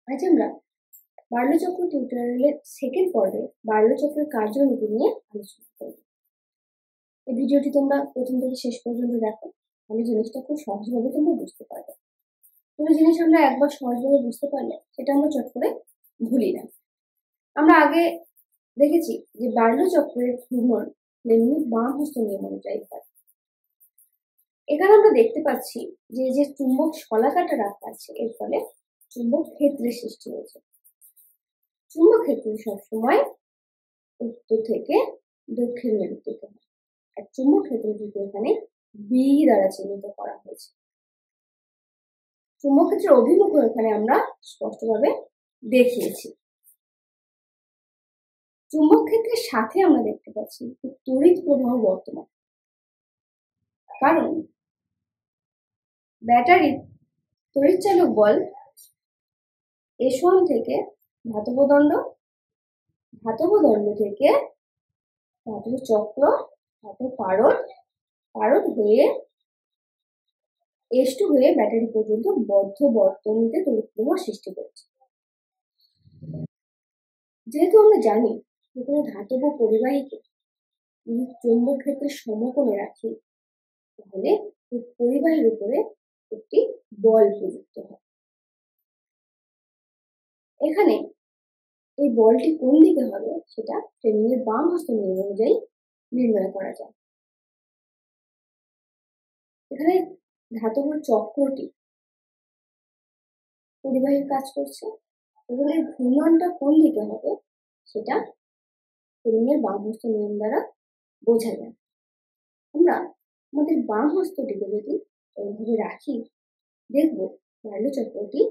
আজ আমরা বার্লোচক্র টিউটোরিয়ালের সেকেন্ড পর্বে বার্লোচক্রের কার্যনীতি নিয়ে আলোচনা করব। এই ভিডিওটি তোমরা প্রথম থেকে শেষ পর্যন্ত দেখো, তাহলে জিনিসটা খুব সহজভাবে তোমরা বুঝতে পারবে। কোনো জিনিস আমরা একবার সহজভাবে বুঝতে পারলে সেটা আমরা চট করে ভুলি না। আমরা আগে দেখেছি যে বার্লোচক্রের ঘূর্ণন লেনিনের বাম হস্ত নিয়ম অনুযায়ী হয়। এখানে আমরা দেখতে পাচ্ছি যে চুম্বক শলাকাটা রাখা আছে, এর ফলে চুম্বক ক্ষেত্রের সৃষ্টি হয়েছে। চুম্বক ক্ষেত্র সবসময় উত্তর থেকে দক্ষিণ মেরুর দিকে হয়, আর চুম্বক ক্ষেত্রটিকে এখানে বি দ্বারা চিহ্নিত করা হয়েছে। চুম্বক ক্ষেত্রের অভিমুখ এখানে আমরা স্পষ্টভাবে দেখিয়েছি। চুম্বক ক্ষেত্রের সাথে আমরা দেখতে পাচ্ছি তড়িৎ প্রবাহ বর্তমান, কারণ ব্যাটারির তড়িৎচালক বল S1 থেকে ধাতব দণ্ড, ধাতব দণ্ড থেকে ধাতব চক্র, ধাতব পারদ হয়ে S2 হয়ে ব্যাটারি পর্যন্ত বদ্ধ বর্তনীতে তড়িৎ প্রবাহ সৃষ্টি করেছে। যেহেতু আমরা জানি যে কোনো ধাতব পরিবাহীকে চৌম্বক ক্ষেত্রে সমকোণে রাখি, তাহলে পরিবাহীর উপরে একটি বল প্রযুক্ত হয়। এখানে এই বলটি কোন দিকে হবে সেটা ফ্লেমিংয়ের বাম হস্ত নিয়ম অনুযায়ী নির্ণয় করা যায়। এখানে ধাতব চক্রটি পরিবাহীর কাজ করছে এবং এই ঘূর্ণনটা কোন দিকে হবে সেটা ফ্লেমিংয়ের বাম হস্ত নিয়ম দ্বারা বোঝা যায়। আমরা আমাদের বাম হস্তটিকে যদি এইভাবে রাখি, দেখব বার্লোচক্রটি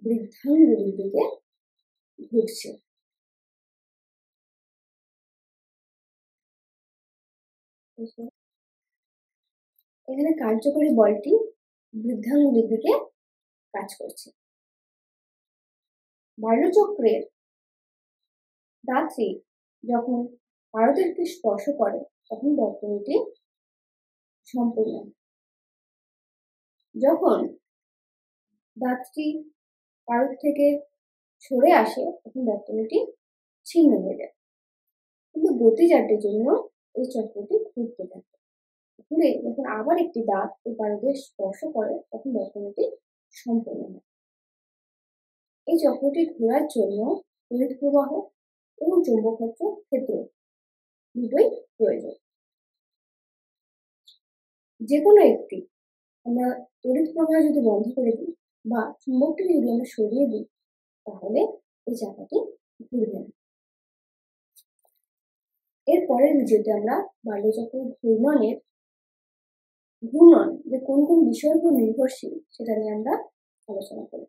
বৃদ্ধাঙ্গুলির দিকে ঘুরছে। এখানে কার্যকরী বলটি বৃদ্ধাঙ্গুলির দিকে কাজ করছে। বার্লোচক্রের দাঁতটি যখন পারদেরকে স্পর্শ করে তখন বর্তনীটি সম্পূর্ণ। যখন দাঁতটি পারদ থেকে সরে আসে তখন বর্তনীটি ছিন্ন হয়ে যায়। কিন্তু গতিজাতের জন্য এই চক্রটি ঘুরতে থাকে। ঘুরে যখন আবার একটি দাঁত এই পারদে স্পর্শ করে তখন বর্তনীটি সম্পূর্ণ হয়। এই চক্রটি ঘোরার জন্য তড়িৎ প্রবাহ এবং চৌম্বক ক্ষেত্র দুটোই প্রয়োজন। যে কোনো একটি আমরা তড়িৎ প্রবাহ যদি বন্ধ করে দিই বা চুম্বকটিকে যদি আমরা সরিয়ে দিই, তাহলে এই চাকাটি ঘুরবে না। এর পরের ভিডিওতে আমরা বার্লোচক্রের ঘূর্ণন যে কোন কোন বিষয়ের উপর নির্ভরশীল সেটা নিয়ে আমরা আলোচনা করব।